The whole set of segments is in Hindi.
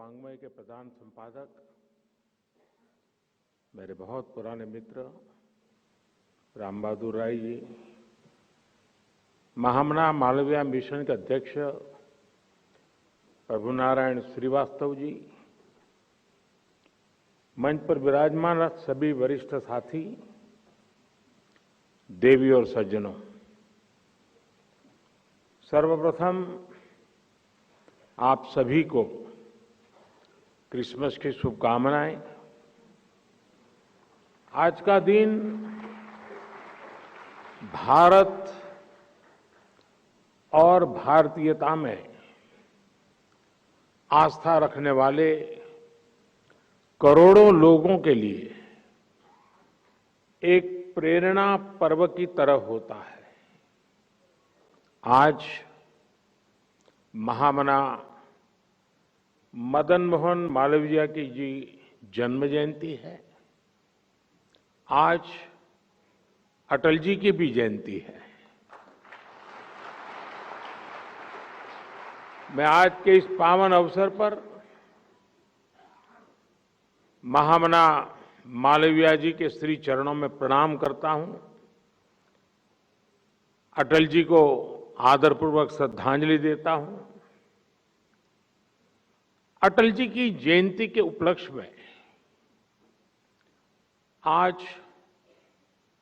वाङ्मय के प्रधान संपादक, मेरे बहुत पुराने मित्र राम बहादुर राय जी, महामना मालवीय मिशन के अध्यक्ष प्रभु नारायण श्रीवास्तव जी, मंच पर विराजमान सभी वरिष्ठ साथी, देवी और सज्जनों, सर्वप्रथम आप सभी को क्रिसमस की शुभकामनाएं। आज का दिन भारत और भारतीयता में आस्था रखने वाले करोड़ों लोगों के लिए एक प्रेरणा पर्व की तरह होता है। आज महामना मदन मोहन मालवीय की जी जन्म जयंती है। आज अटल जी की भी जयंती है। मैं आज के इस पावन अवसर पर महामना मालवीय जी के श्री चरणों में प्रणाम करता हूं, अटल जी को आदरपूर्वक श्रद्धांजलि देता हूं। अटल जी की जयंती के उपलक्ष्य में आज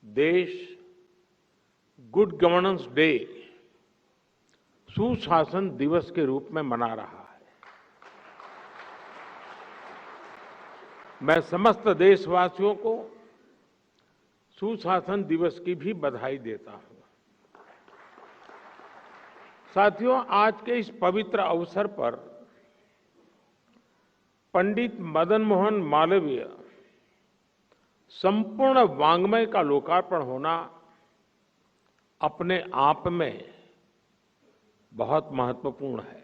देश गुड गवर्नेंस डे, सुशासन दिवस के रूप में मना रहा है। मैं समस्त देशवासियों को सुशासन दिवस की भी बधाई देता हूं। साथियों, आज के इस पवित्र अवसर पर पंडित मदन मोहन मालवीय संपूर्ण वाङ्मय का लोकार्पण होना अपने आप में बहुत महत्वपूर्ण है।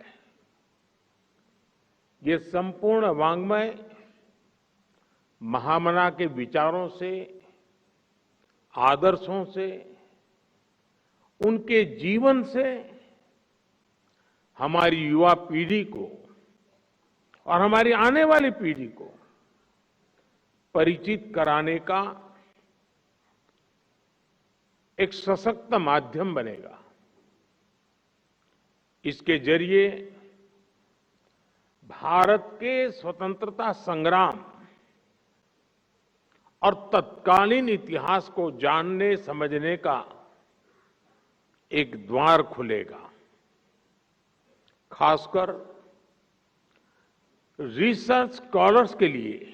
ये संपूर्ण वाङ्मय महामना के विचारों से, आदर्शों से, उनके जीवन से हमारी युवा पीढ़ी को और हमारी आने वाली पीढ़ी को परिचित कराने का एक सशक्त माध्यम बनेगा। इसके जरिए भारत के स्वतंत्रता संग्राम और तत्कालीन इतिहास को जानने समझने का एक द्वार खुलेगा। खासकर रिसर्च स्कॉलर्स के लिए,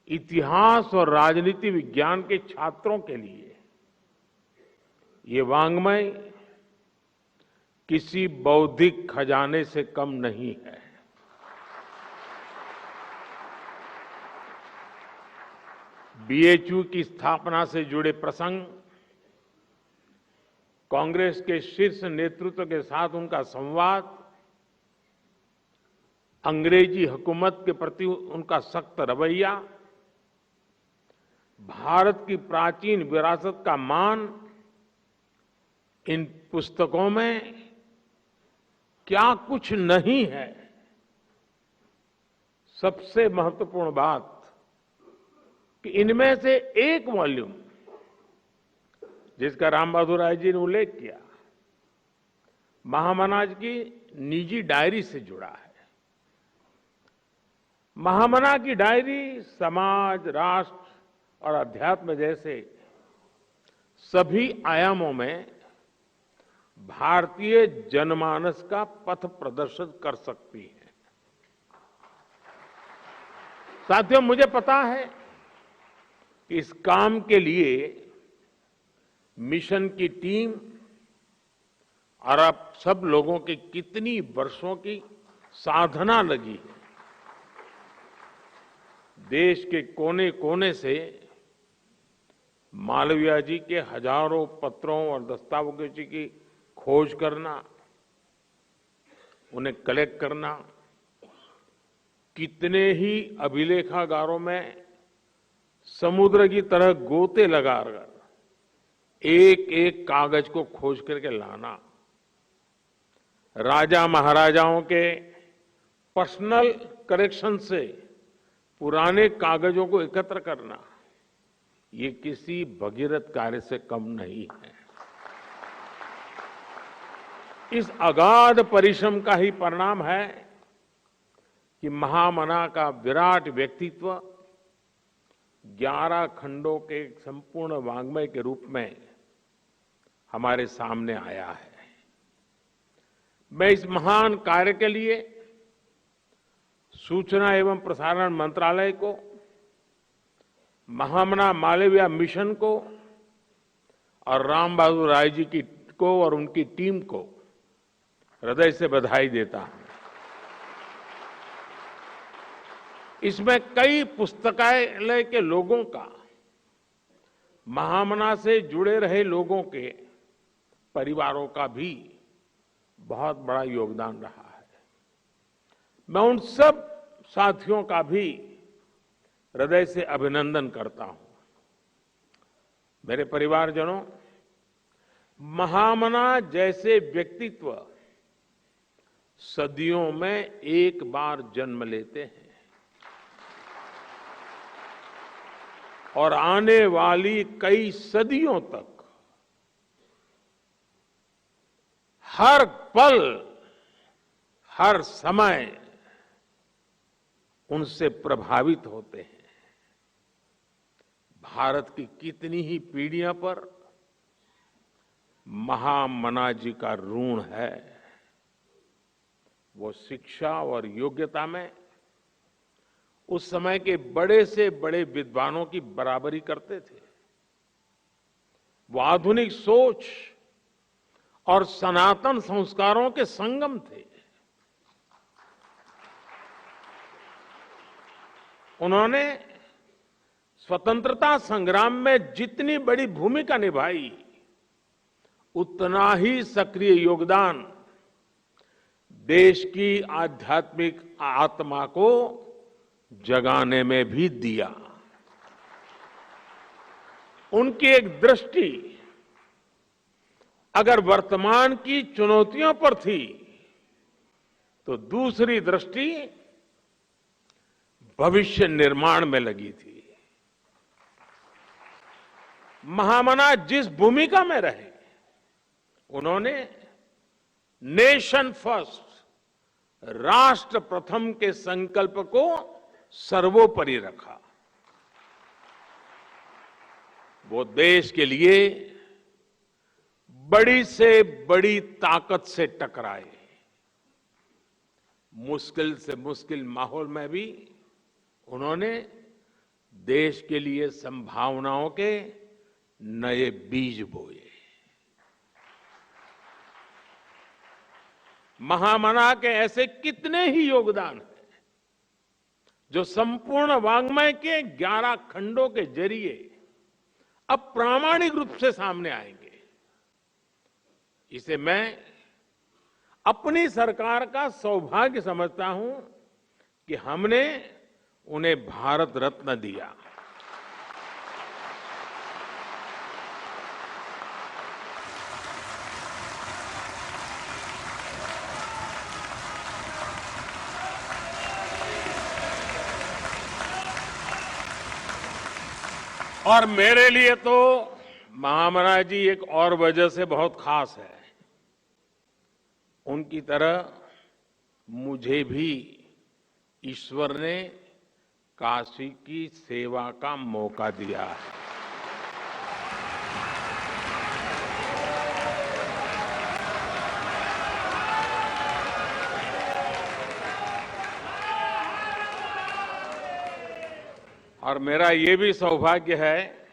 इतिहास और राजनीति विज्ञान के छात्रों के लिए ये वाङ्मय किसी बौद्धिक खजाने से कम नहीं है। बीएचयू की स्थापना से जुड़े प्रसंग, कांग्रेस के शीर्ष नेतृत्व के साथ उनका संवाद, अंग्रेजी हुकूमत के प्रति उनका सख्त रवैया, भारत की प्राचीन विरासत का मान, इन पुस्तकों में क्या कुछ नहीं है। सबसे महत्वपूर्ण बात कि इनमें से एक वॉल्यूम, जिसका राम बहादुर राय जी ने उल्लेख किया, महामना की निजी डायरी से जुड़ा है। महामना की डायरी समाज, राष्ट्र और अध्यात्म जैसे सभी आयामों में भारतीय जनमानस का पथ प्रदर्शित कर सकती है। साथियों, मुझे पता है कि इस काम के लिए मिशन की टीम और आप सब लोगों की कितनी वर्षों की साधना लगी है। देश के कोने कोने से मालवीय जी के हजारों पत्रों और दस्तावेजों की खोज करना, उन्हें कलेक्ट करना, कितने ही अभिलेखागारों में समुद्र की तरह गोते लगाकर एक एक कागज को खोज करके लाना, राजा महाराजाओं के पर्सनल करेक्शन से पुराने कागजों को एकत्र करना, ये किसी भगीरथ कार्य से कम नहीं है। इस अगाध परिश्रम का ही परिणाम है कि महामना का विराट व्यक्तित्व 11 खंडों के संपूर्ण वाङ्मय के रूप में हमारे सामने आया है। मैं इस महान कार्य के लिए सूचना एवं प्रसारण मंत्रालय को, महामना मालवीय मिशन को और राम बहादुर राय जी को और उनकी टीम को हृदय से बधाई देता हूं। इसमें कई पुस्तकालय के लोगों का, महामना से जुड़े रहे लोगों के परिवारों का भी बहुत बड़ा योगदान रहा है। मैं उन सब साथियों का भी हृदय से अभिनंदन करता हूं। मेरे परिवारजनों, महामना जैसे व्यक्तित्व सदियों में एक बार जन्म लेते हैं और आने वाली कई सदियों तक हर पल, हर समय उनसे प्रभावित होते हैं। भारत की कितनी ही पीढ़ियों पर महामना जी का ऋण है। वो शिक्षा और योग्यता में उस समय के बड़े से बड़े विद्वानों की बराबरी करते थे। वो आधुनिक सोच और सनातन संस्कारों के संगम थे। उन्होंने स्वतंत्रता संग्राम में जितनी बड़ी भूमिका निभाई, उतना ही सक्रिय योगदान देश की आध्यात्मिक आत्मा को जगाने में भी दिया। उनकी एक दृष्टि अगर वर्तमान की चुनौतियों पर थी, तो दूसरी दृष्टि भविष्य निर्माण में लगी थी। महामना जिस भूमिका में रहे, उन्होंने नेशन फर्स्ट, राष्ट्र प्रथम के संकल्प को सर्वोपरि रखा। वो देश के लिए बड़ी से बड़ी ताकत से टकराए। मुश्किल से मुश्किल माहौल में भी उन्होंने देश के लिए संभावनाओं के नए बीज बोए। महामना के ऐसे कितने ही योगदान हैं जो संपूर्ण वाङ्मय के 11 खंडों के जरिए अब प्रामाणिक रूप से सामने आएंगे। इसे मैं अपनी सरकार का सौभाग्य समझता हूं कि हमने उन्हें भारत रत्न दिया। और मेरे लिए तो महामना जी एक और वजह से बहुत खास है। उनकी तरह मुझे भी ईश्वर ने काशी की सेवा का मौका दिया है। और मेरा ये भी सौभाग्य है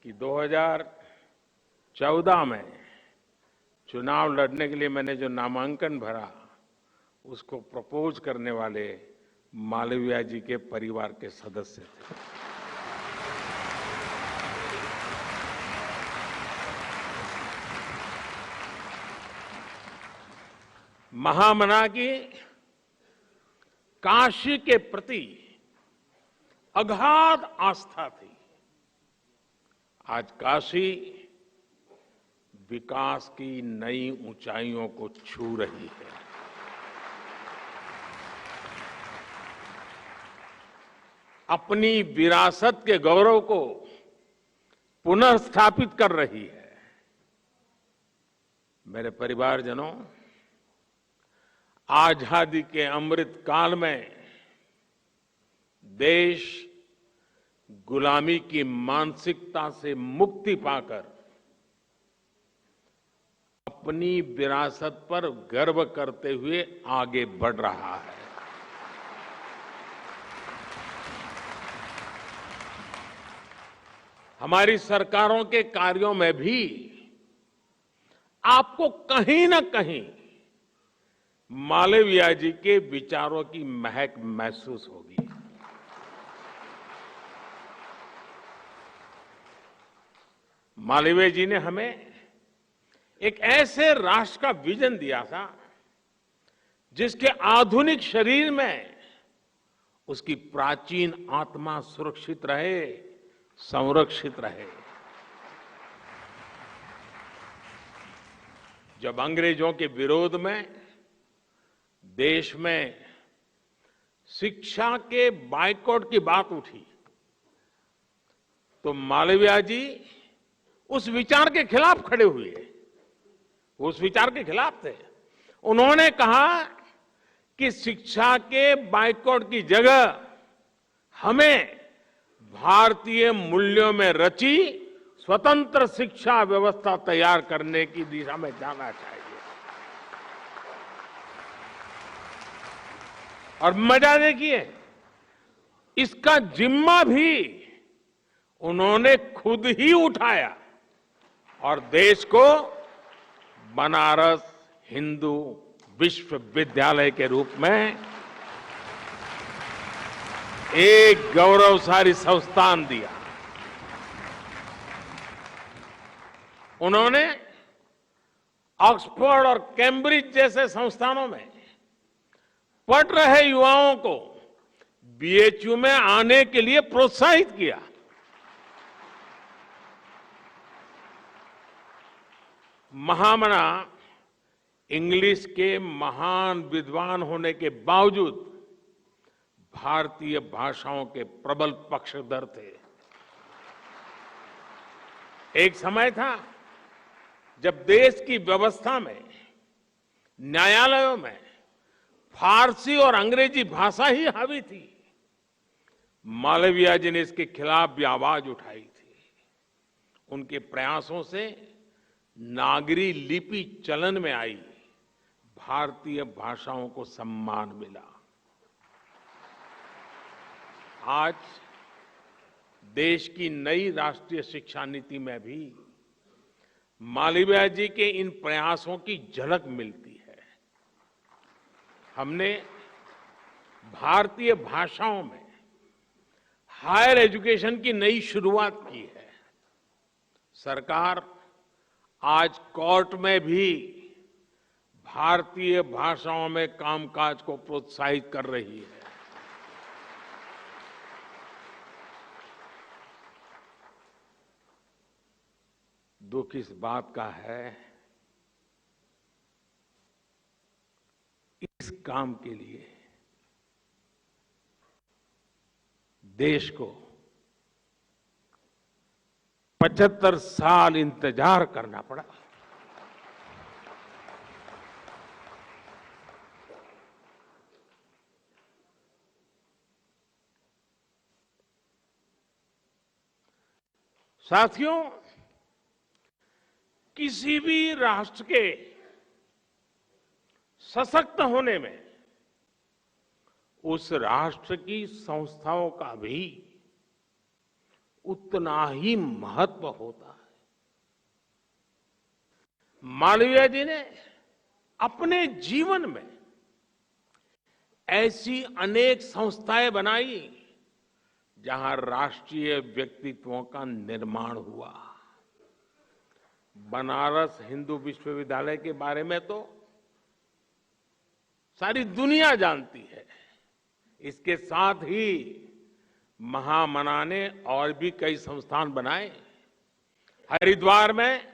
कि 2014 में चुनाव लड़ने के लिए मैंने जो नामांकन भरा, उसको प्रपोज करने वाले मालवीय जी के परिवार के सदस्य थे। महामना की काशी के प्रति अगाध आस्था थी। आज काशी विकास की नई ऊंचाइयों को छू रही है। अपनी विरासत के गौरव को पुनः स्थापित कर रही है। मेरे परिवारजनों, आजादी के अमृत काल में देश गुलामी की मानसिकता से मुक्ति पाकर अपनी विरासत पर गर्व करते हुए आगे बढ़ रहा है। हमारी सरकारों के कार्यों में भी आपको कहीं न कहीं मालवीय जी के विचारों की महक महसूस होगी। मालवीय जी ने हमें एक ऐसे राष्ट्र का विजन दिया था जिसके आधुनिक शरीर में उसकी प्राचीन आत्मा सुरक्षित रहे, संरक्षित रहे। जब अंग्रेजों के विरोध में देश में शिक्षा के बायकॉट की बात उठी तो मालवीय जी उस विचार के खिलाफ खड़े हुए, उस विचार के खिलाफ थे। उन्होंने कहा कि शिक्षा के बायकॉट की जगह हमें भारतीय मूल्यों में रची स्वतंत्र शिक्षा व्यवस्था तैयार करने की दिशा में जाना चाहिए। और मजा देखिए, इसका जिम्मा भी उन्होंने खुद ही उठाया और देश को बनारस हिंदू विश्वविद्यालय के रूप में एक गौरवशाली संस्थान दिया। उन्होंने ऑक्सफोर्ड और कैम्ब्रिज जैसे संस्थानों में पढ़ रहे युवाओं को बीएचयू में आने के लिए प्रोत्साहित किया। महामना इंग्लिश के महान विद्वान होने के बावजूद भारतीय भाषाओं के प्रबल पक्षधर थे। एक समय था जब देश की व्यवस्था में, न्यायालयों में फारसी और अंग्रेजी भाषा ही हावी थी। मालवीय जी ने इसके खिलाफ भी आवाज उठाई थी। उनके प्रयासों से नागरी लिपि चलन में आई, भारतीय भाषाओं को सम्मान मिला। आज देश की नई राष्ट्रीय शिक्षा नीति में भी मालवीय जी के इन प्रयासों की झलक मिलती है। हमने भारतीय भाषाओं में हायर एजुकेशन की नई शुरुआत की है। सरकार आज कोर्ट में भी भारतीय भाषाओं में कामकाज को प्रोत्साहित कर रही है। दुख इस बात का है, इस काम के लिए देश को 75 साल इंतजार करना पड़ा। साथियों, किसी भी राष्ट्र के सशक्त होने में उस राष्ट्र की संस्थाओं का भी उतना ही महत्व होता है। मालवीय जी ने अपने जीवन में ऐसी अनेक संस्थाएं बनाई जहां राष्ट्रीय व्यक्तित्वों का निर्माण हुआ। बनारस हिंदू विश्वविद्यालय के बारे में तो सारी दुनिया जानती है। इसके साथ ही महामना ने और भी कई संस्थान बनाए। हरिद्वार में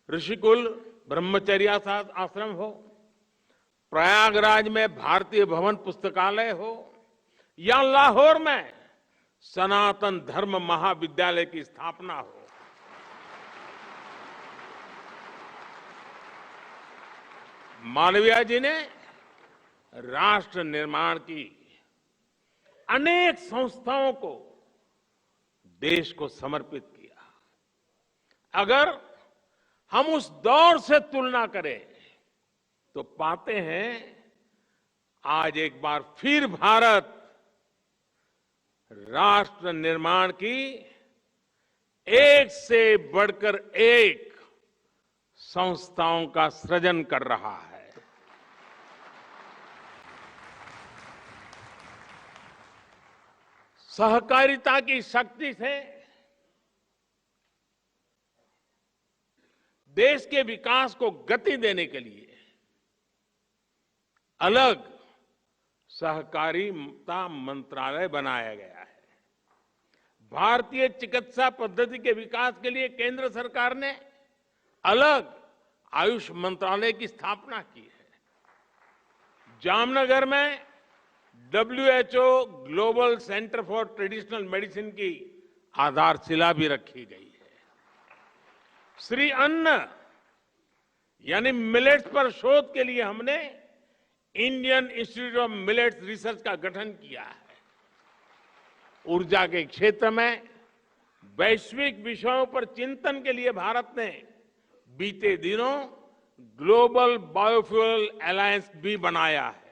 ऋषिकुल ब्रह्मचर्य आश्रम हो, प्रयागराज में भारतीय भवन पुस्तकालय हो, या लाहौर में सनातन धर्म महाविद्यालय की स्थापना हो, मालवीय जी ने राष्ट्र निर्माण की अनेक संस्थाओं को देश को समर्पित किया। अगर हम उस दौर से तुलना करें तो पाते हैं आज एक बार फिर भारत राष्ट्र निर्माण की एक से बढ़कर एक संस्थाओं का सृजन कर रहा है। सहकारिता की शक्ति से देश के विकास को गति देने के लिए अलग सहकारिता मंत्रालय बनाया गया है। भारतीय चिकित्सा पद्धति के विकास के लिए केंद्र सरकार ने अलग आयुष मंत्रालय की स्थापना की है। जामनगर में WHO global centre for traditional medicine की आधारशिला भी रखी गई है। श्री अन्न यानी मिलेट्स पर शोध के लिए हमने Indian institute of millets research का गठन किया है। ऊर्जा के क्षेत्र में वैश्विक विषयों पर चिंतन के लिए भारत ने बीते दिनों ग्लोबल बायोफ्यूल अलायंस भी बनाया है।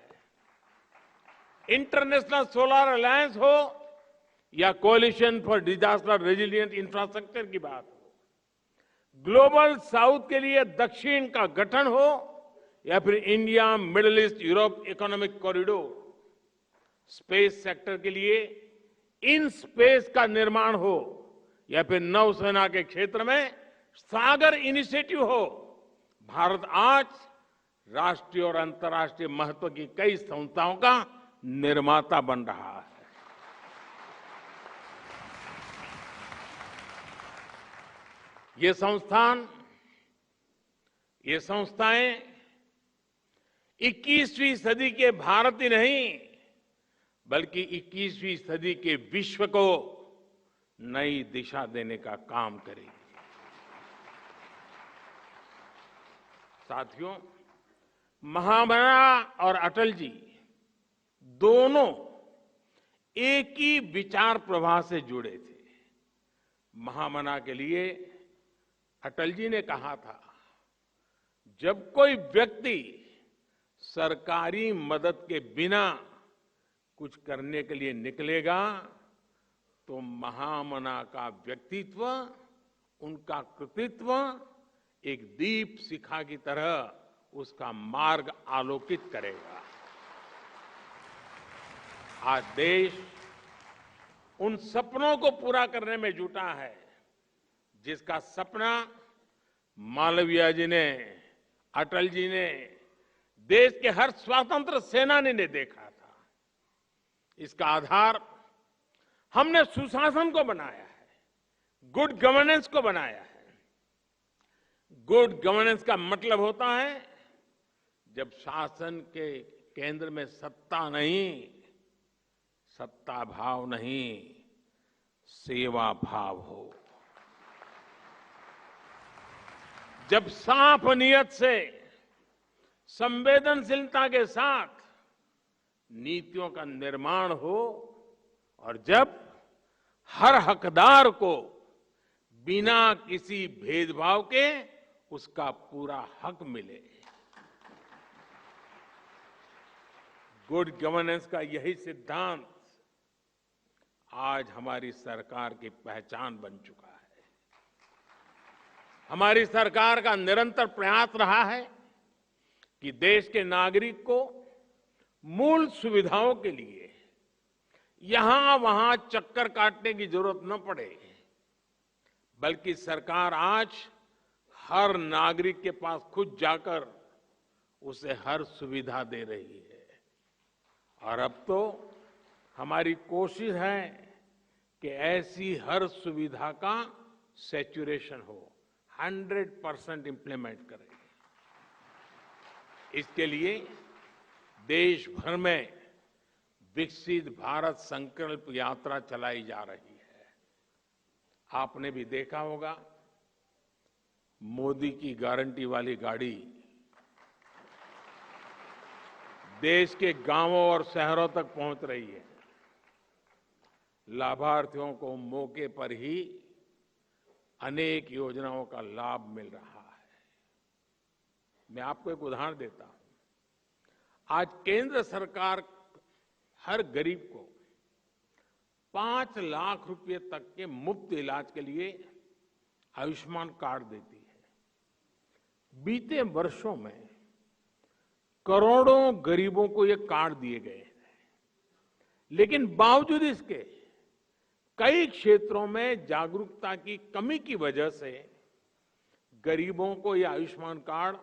इंटरनेशनल सोलर अलायंस हो या coalition for disaster resilient infrastructure की बात हो, ग्लोबल साउथ के लिए दक्षिण का गठन हो या फिर India middle east Europe economic corridor, space sector के लिए इन स्पेस का निर्माण हो या फिर नौसेना के क्षेत्र में सागर इनिशिएटिव हो, भारत आज राष्ट्रीय और अंतर्राष्ट्रीय महत्व की कई संस्थाओं का निर्माता बन रहा है। ये संस्थाएं 21वीं सदी के भारत ही नहीं बल्कि 21वीं सदी के विश्व को नई दिशा देने का काम करेगी। साथियों, महामना और अटल जी दोनों एक ही विचार प्रवाह से जुड़े थे। महामना के लिए अटल जी ने कहा था, जब कोई व्यक्ति सरकारी मदद के बिना कुछ करने के लिए निकलेगा तो महामना का व्यक्तित्व, उनका कृतित्व एक दीप शिखा की तरह उसका मार्ग आलोकित करेगा। आज देश उन सपनों को पूरा करने में जुटा है जिसका सपना मालवीय जी ने, अटल जी ने, देश के हर स्वतंत्र सेनानी ने देखा था। इसका आधार हमने सुशासन को बनाया है, गुड गवर्नेंस को बनाया है। गुड गवर्नेंस का मतलब होता है जब शासन के केंद्र में सत्ता नहीं, सत्ता भाव नहीं, सेवा भाव हो। जब साफ नियत से, संवेदनशीलता के साथ नीतियों का निर्माण हो और जब हर हकदार को बिना किसी भेदभाव के उसका पूरा हक मिले। गुड गवर्नेंस का यही सिद्धांत आज हमारी सरकार की पहचान बन चुका है। हमारी सरकार का निरंतर प्रयास रहा है कि देश के नागरिक को मूल सुविधाओं के लिए यहां वहां चक्कर काटने की जरूरत न पड़े, बल्कि सरकार आज हर नागरिक के पास खुद जाकर उसे हर सुविधा दे रही है। और अब तो हमारी कोशिश है कि ऐसी हर सुविधा का सैचुरेशन हो, 100% इंप्लीमेंट करें। इसके लिए देश भर में विकसित भारत संकल्प यात्रा चलाई जा रही है। आपने भी देखा होगा, मोदी की गारंटी वाली गाड़ी देश के गांवों और शहरों तक पहुंच रही है। लाभार्थियों को मौके पर ही अनेक योजनाओं का लाभ मिल रहा है। मैं आपको एक उदाहरण देता हूं। आज केंद्र सरकार हर गरीब को 5 लाख रुपए तक के मुफ्त इलाज के लिए आयुष्मान कार्ड देती है। बीते वर्षों में करोड़ों गरीबों को ये कार्ड दिए गए हैं, लेकिन बावजूद इसके कई क्षेत्रों में जागरूकता की कमी की वजह से गरीबों को ये आयुष्मान कार्ड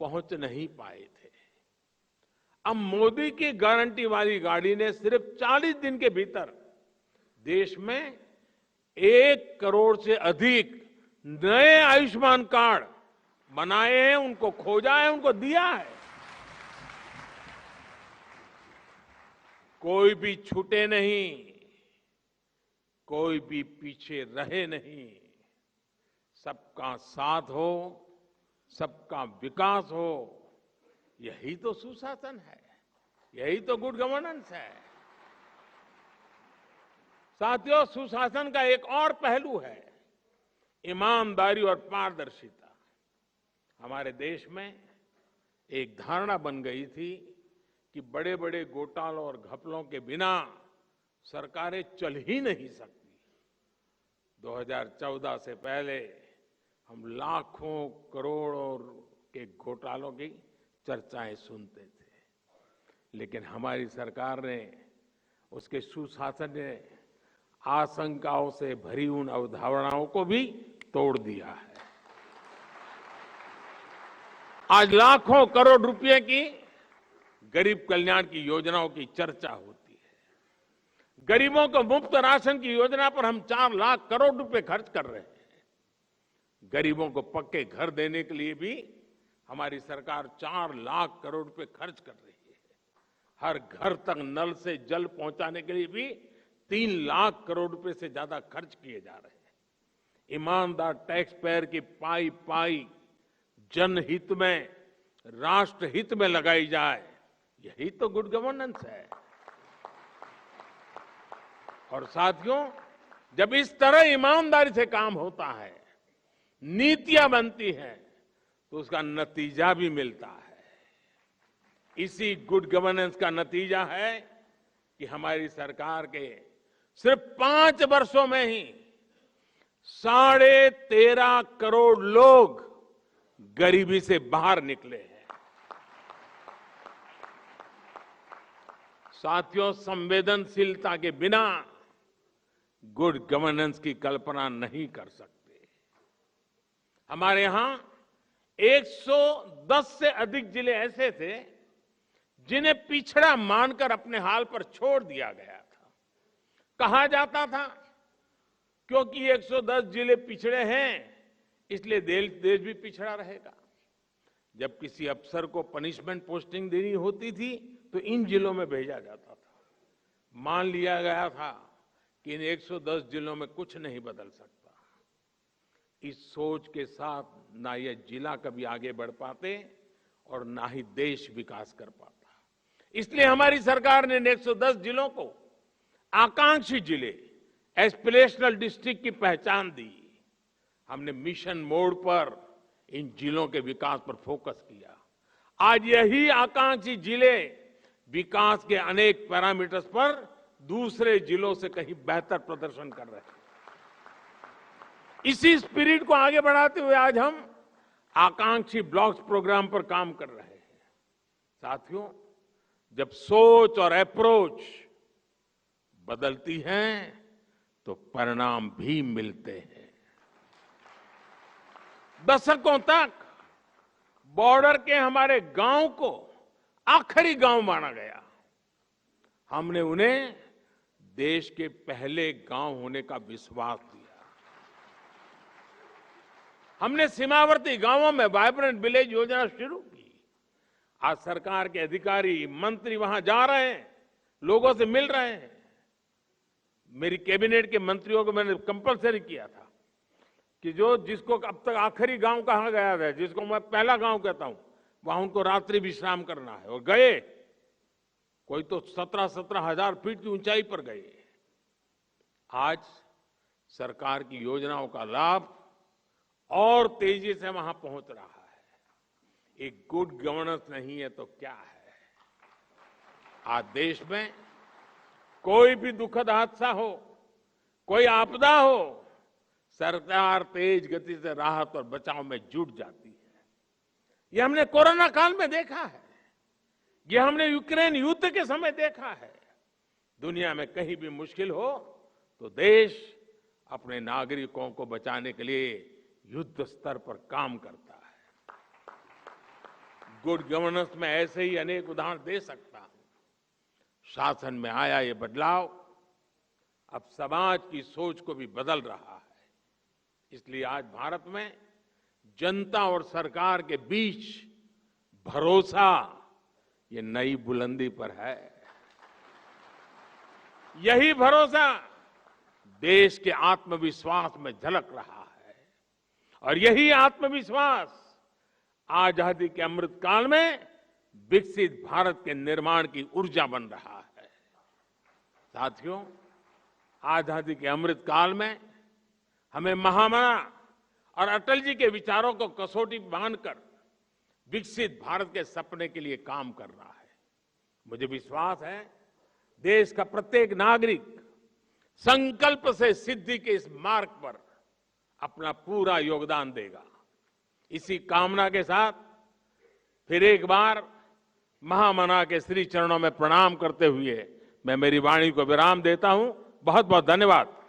पहुंच नहीं पाए थे। अब मोदी की गारंटी वाली गाड़ी ने सिर्फ 40 दिन के भीतर देश में 1 करोड़ से अधिक नए आयुष्मान कार्ड बनाए हैं, उनको खोजा है, उनको दिया है। कोई भी छूटे नहीं, कोई भी पीछे रहे नहीं। सबका साथ हो, सबका विकास हो, यही तो सुशासन है, यही तो गुड गवर्नेंस है। साथियों, सुशासन का एक और पहलू है ईमानदारी और पारदर्शिता। हमारे देश में एक धारणा बन गई थी कि बड़े बड़े घोटालों और घपलों के बिना सरकारें चल ही नहीं सकती। 2014 से पहले हम लाखों करोड़ों के घोटालों की चर्चाएं सुनते थे, लेकिन हमारी सरकार ने उसके सुशासन ने आशंकाओं से भरी उन अवधारणाओं को भी तोड़ दिया है। आज लाखों करोड़ रुपए की गरीब कल्याण की योजनाओं की चर्चा होती है। गरीबों को मुफ्त राशन की योजना पर हम 4 लाख करोड़ रुपए खर्च कर रहे हैं। गरीबों को पक्के घर देने के लिए भी हमारी सरकार 4 लाख करोड़ रुपए खर्च कर रही है। हर घर तक नल से जल पहुंचाने के लिए भी 3 लाख करोड़ रुपए से ज्यादा खर्च किए जा रहे हैं। ईमानदार टैक्स पेयर की पाई पाई जनहित में, राष्ट्र हित में लगाई जाए, यही तो गुड गवर्नेंस है। और साथियों, जब इस तरह ईमानदारी से काम होता है, नीतियां बनती हैं, तो उसका नतीजा भी मिलता है। इसी गुड गवर्नेंस का नतीजा है कि हमारी सरकार के सिर्फ 5 वर्षों में ही 13.5 करोड़ लोग गरीबी से बाहर निकले हैं। साथियों, संवेदनशीलता के बिना गुड गवर्नेंस की कल्पना नहीं कर सकते। हमारे यहां 110 से अधिक जिले ऐसे थे जिन्हें पिछड़ा मानकर अपने हाल पर छोड़ दिया गया था। कहा जाता था क्योंकि 110 जिले पिछड़े हैं, इसलिए देश भी पिछड़ा रहेगा। जब किसी अफसर को पनिशमेंट पोस्टिंग देनी होती थी तो इन जिलों में भेजा जाता था। मान लिया गया था कि इन 110 जिलों में कुछ नहीं बदल सकता। इस सोच के साथ ना ये जिला कभी आगे बढ़ पाते और ना ही देश विकास कर पाता। इसलिए हमारी सरकार ने 110 जिलों को आकांक्षी जिले, एस्पिरेशनल डिस्ट्रिक्ट की पहचान दी। हमने मिशन मोड पर इन जिलों के विकास पर फोकस किया। आज यही आकांक्षी जिले विकास के अनेक पैरामीटर्स पर दूसरे जिलों से कहीं बेहतर प्रदर्शन कर रहे हैं। इसी स्पिरिट को आगे बढ़ाते हुए आज हम आकांक्षी ब्लॉक्स प्रोग्राम पर काम कर रहे हैं। साथियों, जब सोच और अप्रोच बदलती है तो परिणाम भी मिलते हैं। दशकों तक बॉर्डर के हमारे गांव को आखिरी गांव माना गया। हमने उन्हें देश के पहले गांव होने का विश्वास दिया। हमने सीमावर्ती गांवों में वाइब्रेंट विलेज योजना शुरू की। आज सरकार के अधिकारी, मंत्री वहां जा रहे हैं, लोगों से मिल रहे हैं। मेरी कैबिनेट के मंत्रियों को मैंने कंपलसरी किया था कि जो जिसको अब तक आखिरी गांव कहा गया था, जिसको मैं पहला गांव कहता हूं, वहां उनको रात्रि विश्राम करना है। और गए, कोई तो 17-17 हजार फीट की ऊंचाई पर गए। आज सरकार की योजनाओं का लाभ और तेजी से वहां पहुंच रहा है। एक गुड गवर्नेंस नहीं है तो क्या है? आज देश में कोई भी दुखद हादसा हो, कोई आपदा हो, सरकार तेज गति से राहत और बचाव में जुट जाती है। ये हमने कोरोना काल में देखा है, ये हमने यूक्रेन युद्ध के समय देखा है। दुनिया में कहीं भी मुश्किल हो तो देश अपने नागरिकों को बचाने के लिए युद्ध स्तर पर काम करता है। गुड गवर्नेंस में ऐसे ही अनेक उदाहरण दे सकता हूं। शासन में आया ये बदलाव अब समाज की सोच को भी बदल रहा है। इसलिए आज भारत में जनता और सरकार के बीच भरोसा ये नई बुलंदी पर है। यही भरोसा देश के आत्मविश्वास में झलक रहा है और यही आत्मविश्वास आजादी के अमृत काल में विकसित भारत के निर्माण की ऊर्जा बन रहा है। साथियों, आजादी के अमृत काल में हमें महामना और अटल जी के विचारों को कसौटी मानकर विकसित भारत के सपने के लिए काम करना है। मुझे विश्वास है देश का प्रत्येक नागरिक संकल्प से सिद्धि के इस मार्ग पर अपना पूरा योगदान देगा। इसी कामना के साथ फिर एक बार महामना के श्री चरणों में प्रणाम करते हुए मैं मेरी वाणी को विराम देता हूं। बहुत बहुत धन्यवाद।